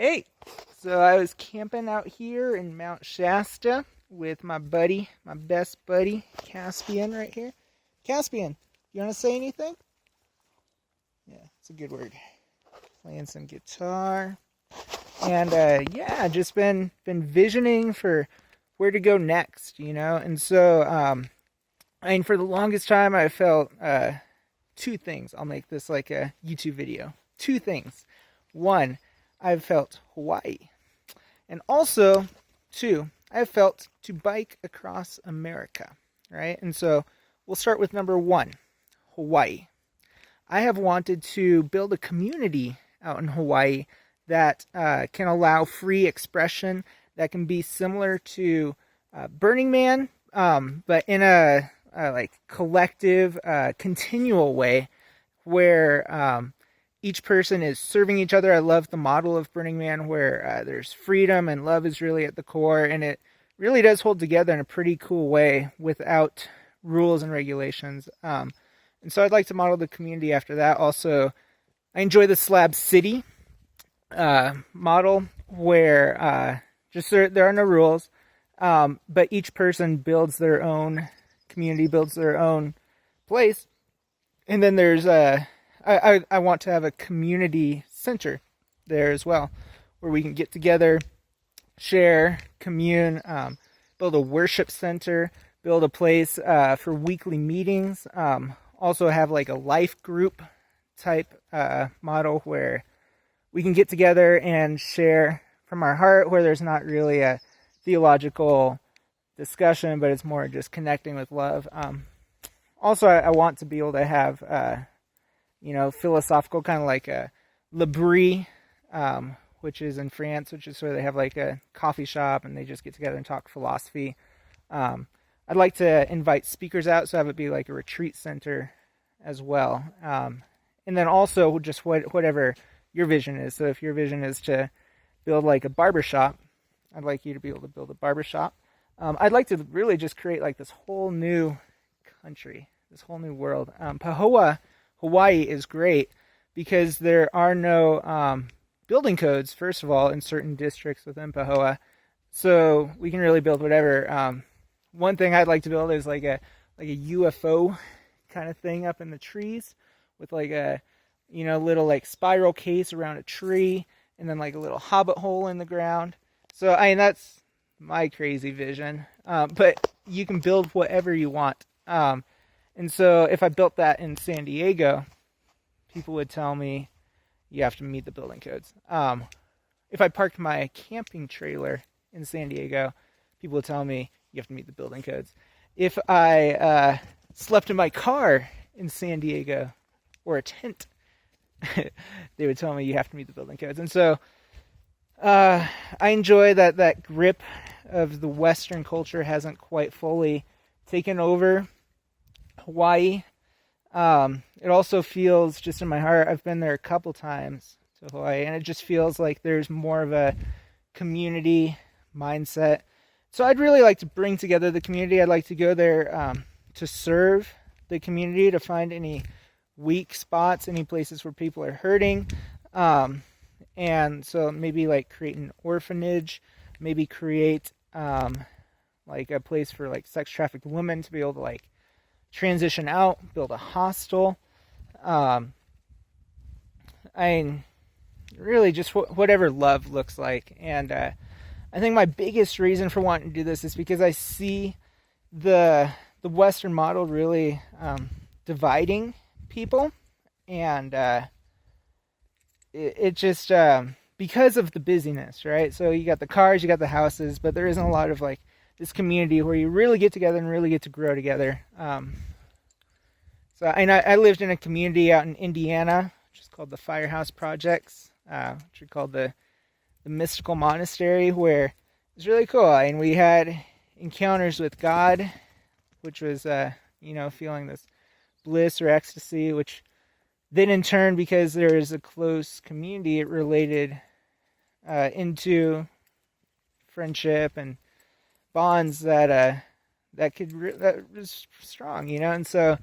Hey, so I was camping out here in Mount Shasta with my buddy, my best buddy, Caspian, right here. Caspian, you want to say anything? Yeah, it's a good word. Playing some guitar, and yeah, just been visioning for where to go next, And so, I mean, for the longest time, I felt two things. I'll make this like a YouTube video. Two things. One, I've felt Hawaii. And also, two, I've felt to bike across America, right? And so we'll start with number one, Hawaii. I have wanted to build a community out in Hawaii that can allow free expression, that can be similar to Burning Man, but in a like collective, continual way where each person is serving each other. I love the model of Burning Man where there's freedom and love is really at the core, and it really does hold together in a pretty cool way without rules and regulations. And so I'd like to model the community after that. Also, I enjoy the Slab City model where just there are no rules, but each person builds their own community, builds their own place, and then there's I want to have a community center there as well, where we can get together, share, commune, build a worship center, build a place for weekly meetings. Also have like a life group type model where we can get together and share from our heart, where there's not really a theological discussion, but it's more just connecting with love. Also, I want to be able to have philosophical, kind of like a Le Brie, which is in France, which is where they have like a coffee shop and they just get together and talk philosophy. I'd like to invite speakers out, so have it be like a retreat center as well. And then also just whatever your vision is. So if your vision is to build like a barbershop, I'd like you to be able to build a barbershop. I'd like to really just create like this whole new country, this whole new world. Pahoa, Hawaii is great because there are no building codes, first of all, in certain districts within Pahoa. So we can really build whatever. One thing I'd like to build is like a UFO kind of thing up in the trees with like a little like spiral case around a tree, and then like a little hobbit hole in the ground. So I mean, that's my crazy vision. But you can build whatever you want. And so if I built that in San Diego, people would tell me you have to meet the building codes. If I parked my camping trailer in San Diego, people would tell me you have to meet the building codes. If I slept in my car in San Diego, or a tent, they would tell me you have to meet the building codes. And so I enjoy that grip of the Western culture hasn't quite fully taken over Hawaii. It also feels, just in my heart, I've been there a couple times to Hawaii, and it just feels like there's more of a community mindset. So I'd really like to bring together the community. I'd like to go there to serve the community, to find any weak spots, any places where people are hurting. And so maybe like create an orphanage, maybe create like a place for like sex trafficked women to be able to like transition out, build a hostel. I mean, really just whatever love looks like. And I think my biggest reason for wanting to do this is because I see the Western model really dividing people, and it just because of the busyness, right? So you got the cars, you got the houses, but there isn't a lot of like this community where you really get together and really get to grow together. I lived in a community out in Indiana, which is called the Firehouse Projects, which are called the Mystical Monastery, where it's really cool. And we had encounters with God, which was feeling this bliss or ecstasy, which then in turn, because there is a close community, it related into friendship and bonds that was strong, And so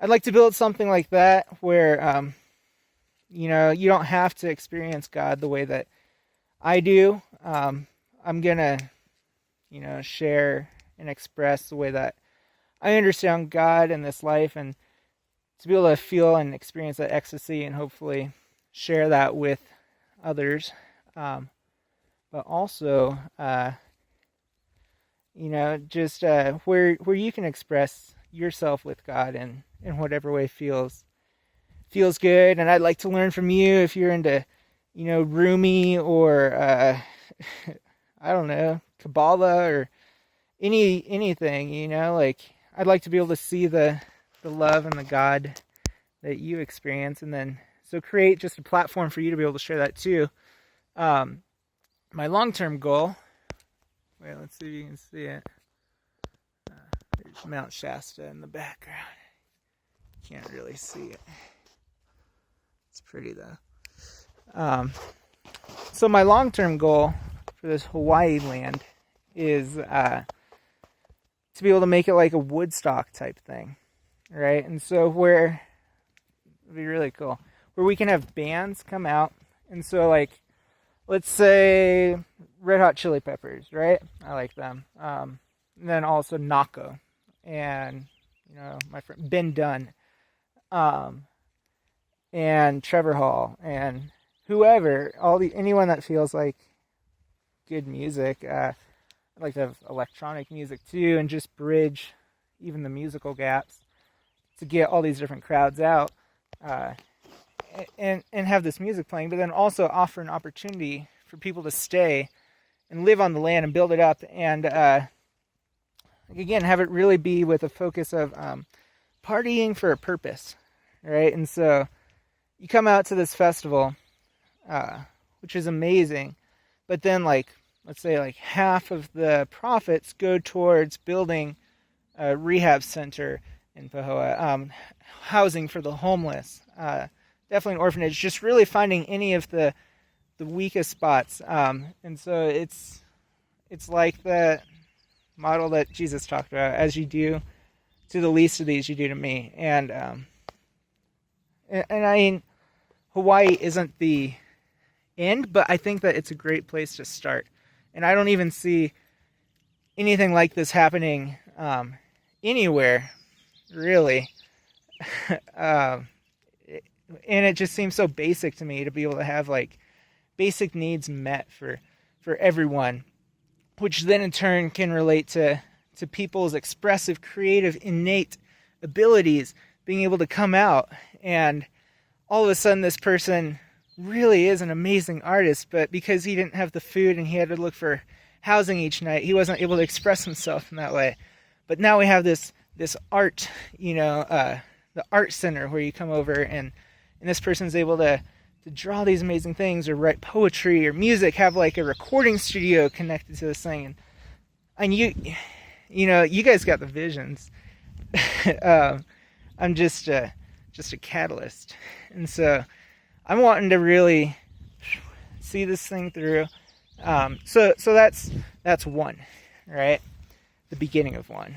I'd like to build something like that where you don't have to experience God the way that I do. I'm gonna, share and express the way that I understand God and this life, and to be able to feel and experience that ecstasy, and hopefully share that with others. But also, just where you can express yourself with God in whatever way feels good. And I'd like to learn from you if you're into, Rumi or I don't know, Kabbalah or anything. Like I'd like to be able to see the love and the God that you experience, and then so create just a platform for you to be able to share that too. My long-term goal. Wait, let's see if you can see it. There's Mount Shasta in the background. Can't really see it. It's pretty though. So my long-term goal for this Hawaii land is to be able to make it like a Woodstock type thing, right? And so where it'd be really cool, where we can have bands come out, and so like, let's say Red Hot Chili Peppers, right? I like them. And then also Nako, and my friend Ben Dunn, and Trevor Hall, and whoever, anyone that feels like good music. I'd like to have electronic music too, and just bridge even the musical gaps to get all these different crowds out, and have this music playing, but then also offer an opportunity for people to stay and live on the land and build it up, and again, have it really be with a focus of partying for a purpose, right? And so you come out to this festival, which is amazing, but then let's say half of the profits go towards building a rehab center in Pahoa, housing for the homeless, definitely an orphanage, just really finding any of the weakest spots. And so it's like the model that Jesus talked about, as you do to the least of these, you do to me. And I mean, Hawaii isn't the end, but I think that it's a great place to start. And I don't even see anything like this happening anywhere, really. And it just seems so basic to me to be able to have basic needs met for everyone, which then in turn can relate to people's expressive, creative, innate abilities being able to come out, and all of a sudden this person really is an amazing artist, but because he didn't have the food and he had to look for housing each night, he wasn't able to express himself in that way. But now we have this art, the art center where you come over and this person's able to draw these amazing things, or write poetry or music, have a recording studio connected to this thing. And you guys got the visions. I'm just a catalyst. And so I'm wanting to really see this thing through. So that's one, right? The beginning of one.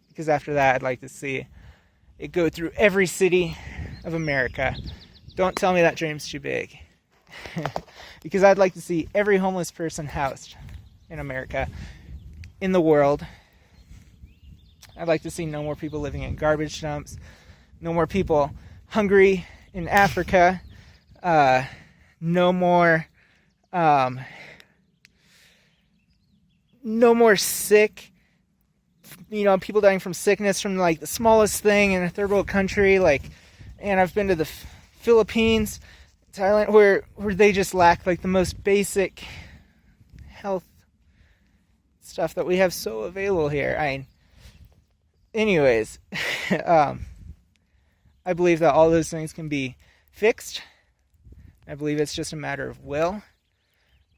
Because after that, I'd like to see it go through every city of America. Don't tell me that dream's too big. Because I'd like to see every homeless person housed in America, in the world. I'd like to see no more people living in garbage dumps, no more people hungry in Africa, no more sick, people dying from sickness from the smallest thing in a third world country, and I've been to the Philippines, Thailand, where they just lack the most basic health stuff that we have so available here. Anyways, I believe that all those things can be fixed. I believe it's just a matter of will,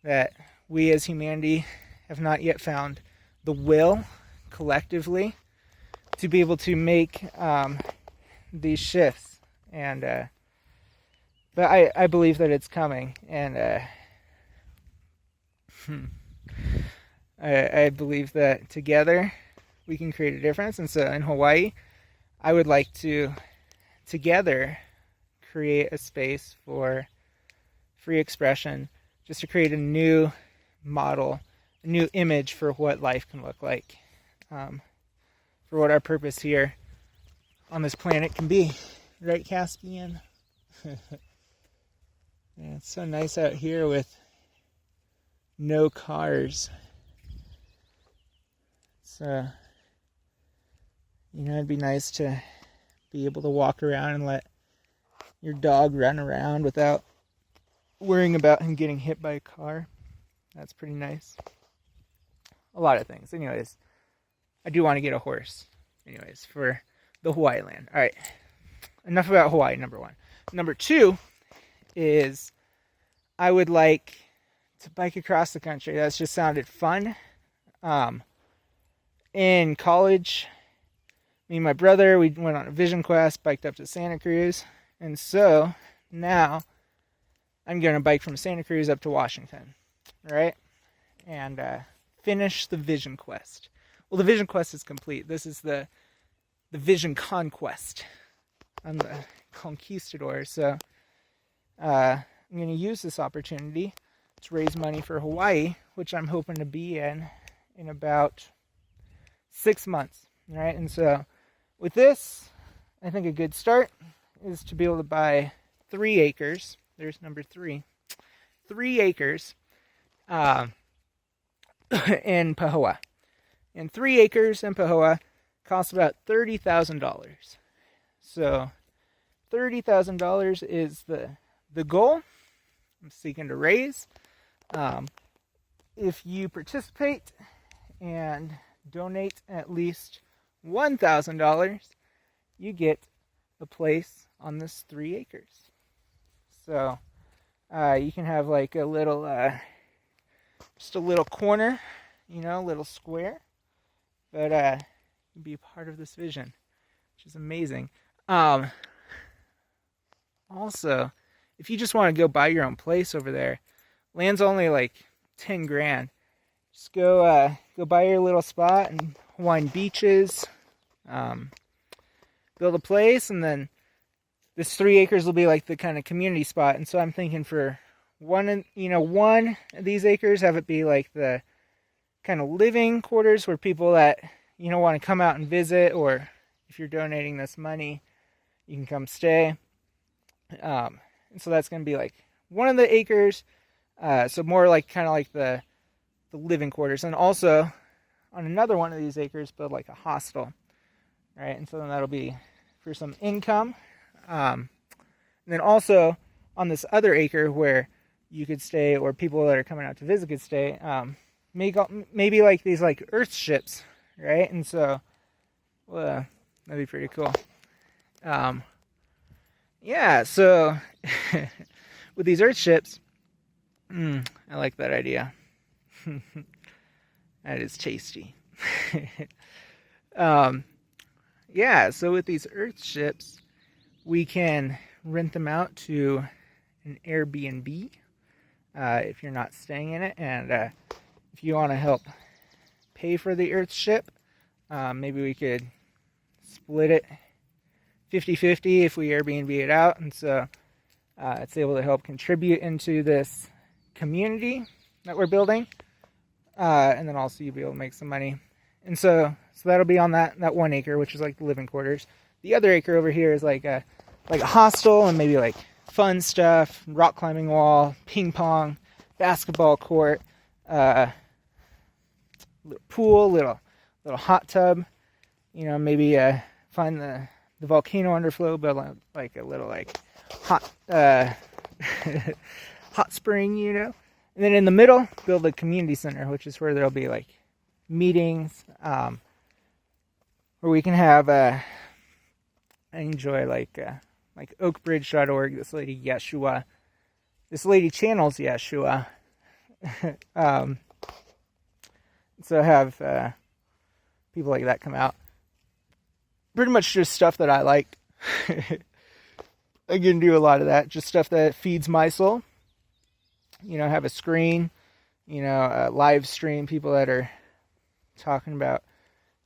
that we as humanity have not yet found the will collectively to be able to make these shifts. And but I believe that it's coming, and I believe that together we can create a difference. And so in Hawaii, I would like to together create a space for free expression just to create a new model, a new image for what life can look like, for what our purpose here on this planet can be. Right, Caspian? Yeah, it's so nice out here with no cars. So, it'd be nice to be able to walk around and let your dog run around without worrying about him getting hit by a car. That's pretty nice. A lot of things. Anyways, I do want to get a horse. Anyways, for the Hawaii land. All right. Enough about Hawaii, number one. Number two is I would like to bike across the country. That's just sounded fun. In college, me and my brother, we went on a vision quest, biked up to Santa Cruz. And so now I'm going to bike from Santa Cruz up to Washington, right? And finish the vision quest. Well, the vision quest is complete. This is the vision conquest. I'm the conquistador. So I'm going to use this opportunity to raise money for Hawaii, which I'm hoping to be in about 6 months, right? And so with this, I think a good start is to be able to buy 3 acres. There's number 3. 3 acres in Pahoa. And 3 acres in Pahoa costs about $30,000. So $30,000 is the goal I'm seeking to raise. If you participate and donate at least $1,000, you get a place on this 3 acres. So you can have like a little, just a little corner, a little square, but you can be a part of this vision, which is amazing. Also, if you just want to go buy your own place over there, land's only like 10 grand. Just go buy your little spot in Hawaiian beaches, build a place, and then this 3 acres will be like the kind of community spot. And so I'm thinking for one of these acres, have it be like the kind of living quarters where people that, want to come out and visit, or if you're donating this money, you can come stay. And so that's going to be like one of the acres. So more like kind of like the living quarters. And also on another one of these acres, build like a hostel, right? And so then that'll be for some income. And then also on this other acre where you could stay, or people that are coming out to visit could stay, maybe like these like earth ships, right? And so that'd be pretty cool. Yeah, so with these earth ships, I like that idea. That is tasty. Yeah, so with these earth ships, we can rent them out to an Airbnb if you're not staying in it. And if you want to help pay for the earth ship, maybe we could split it 50-50 if we Airbnb it out. And so it's able to help contribute into this community that we're building. And then also you'll be able to make some money. And so that'll be on that 1 acre, which is like the living quarters. The other acre over here is like a hostel, and maybe like fun stuff, rock climbing wall, ping pong, basketball court, little pool, little hot tub. Maybe find the volcano underflow, build like a little like hot hot spring, And then in the middle, build a community center, which is where there'll be like meetings, where we can have I enjoy like oakbridge.org. This lady Yeshua, this lady channels Yeshua. So have people like that come out. Pretty much just stuff that I like. I can do a lot of that. Just stuff that feeds my soul. Have a screen, a live stream, people that are talking about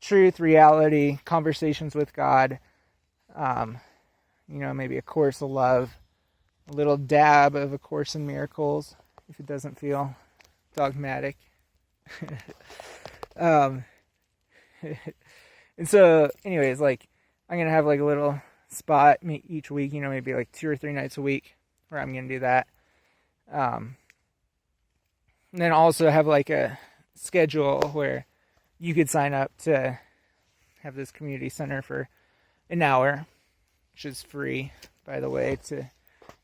truth, reality, conversations with God, maybe a course of love, a little dab of A Course in Miracles, if it doesn't feel dogmatic. And so, anyways, like, I'm going to have like a little spot each week, maybe like 2 or 3 nights a week where I'm going to do that. And then also have like a schedule where you could sign up to have this community center for an hour, which is free, by the way, to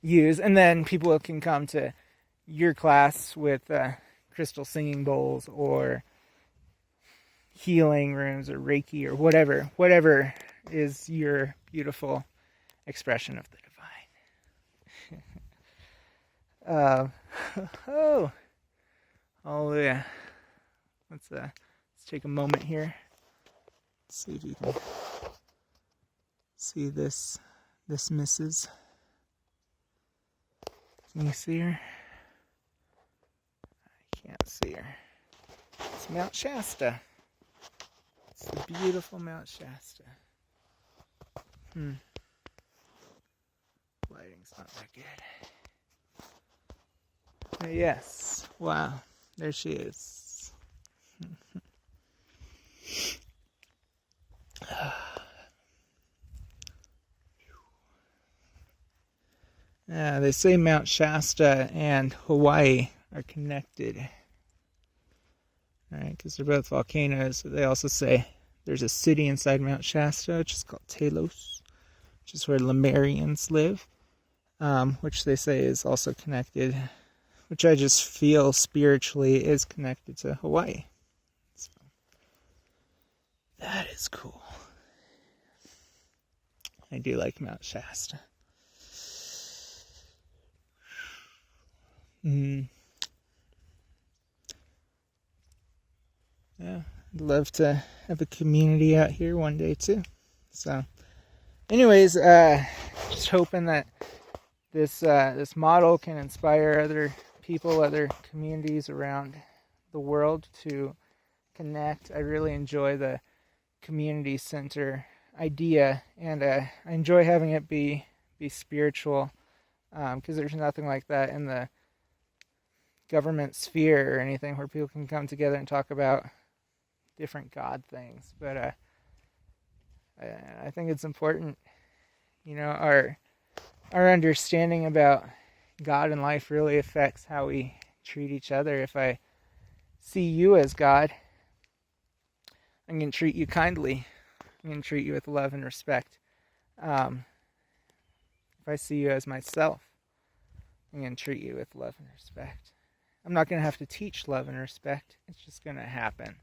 use. And then people can come to your class with crystal singing bowls or healing rooms or Reiki or whatever is your beautiful expression of the divine. Oh, hallelujah. Let's take a moment here. Let's see if you can see this missus. Can you see her? I can't see her. It's Mount Shasta. It's the beautiful Mount Shasta. Lighting's not that good. But yes. Wow. There she is. They say Mount Shasta and Hawaii are connected. Alright, because they're both volcanoes. They also say there's a city inside Mount Shasta, which is called Telos, which is where Lemurians live, which they say is also connected, which I just feel spiritually is connected to Hawaii. So, that is cool. I do like Mount Shasta. Yeah, I'd love to have a community out here one day too. So, anyways, just hoping that this model can inspire other people, other communities around the world to connect. I really enjoy the community center idea, and I enjoy having it be spiritual, because there's nothing like that in the government sphere or anything where people can come together and talk about different God things. But I think it's important, our understanding about God and life really affects how we treat each other. If I see you as God, I'm going to treat you kindly. I'm going to treat you with love and respect. If I see you as myself, I'm going to treat you with love and respect. I'm not going to have to teach love and respect. It's just going to happen.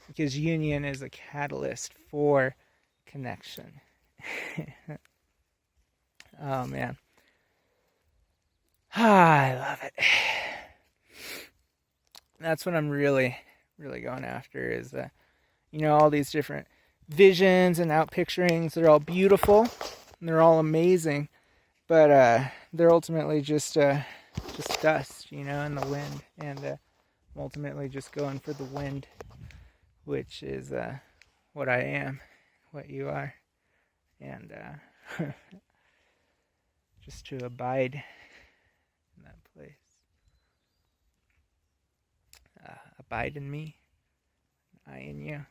Because union is a catalyst for connection. Oh, man. I love it. That's what I'm really, really going after is, all these different visions and outpicturings. They're all beautiful and they're all amazing, but they're ultimately just dust, in the wind, and I'm ultimately just going for the wind, which is what I am, what you are, and just to abide in that place. Abide in me, I in you.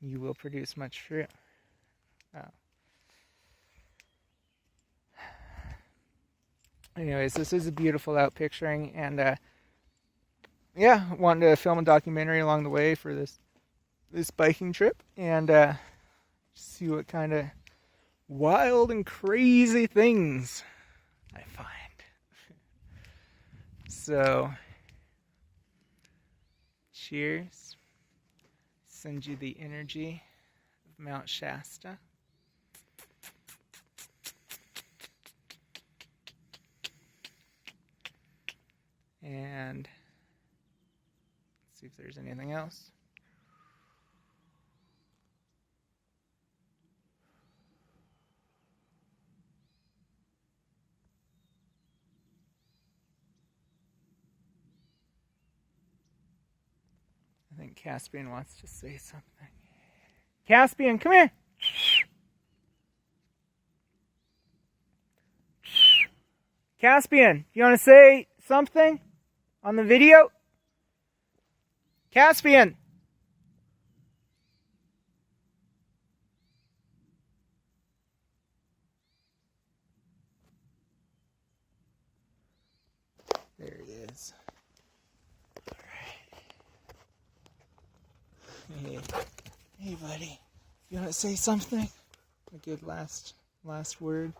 You will produce much fruit. Anyways, this is a beautiful outpicturing, and wanted to film a documentary along the way for this biking trip, and see what kind of wild and crazy things I find. So, cheers. Send you the energy of Mount Shasta. And let's see if there's anything else. I think Caspian wants to say something. Caspian, come here. Caspian, you want to say something on the video? Caspian! There he is. All right. Hey, buddy. You want to say something? A good last word?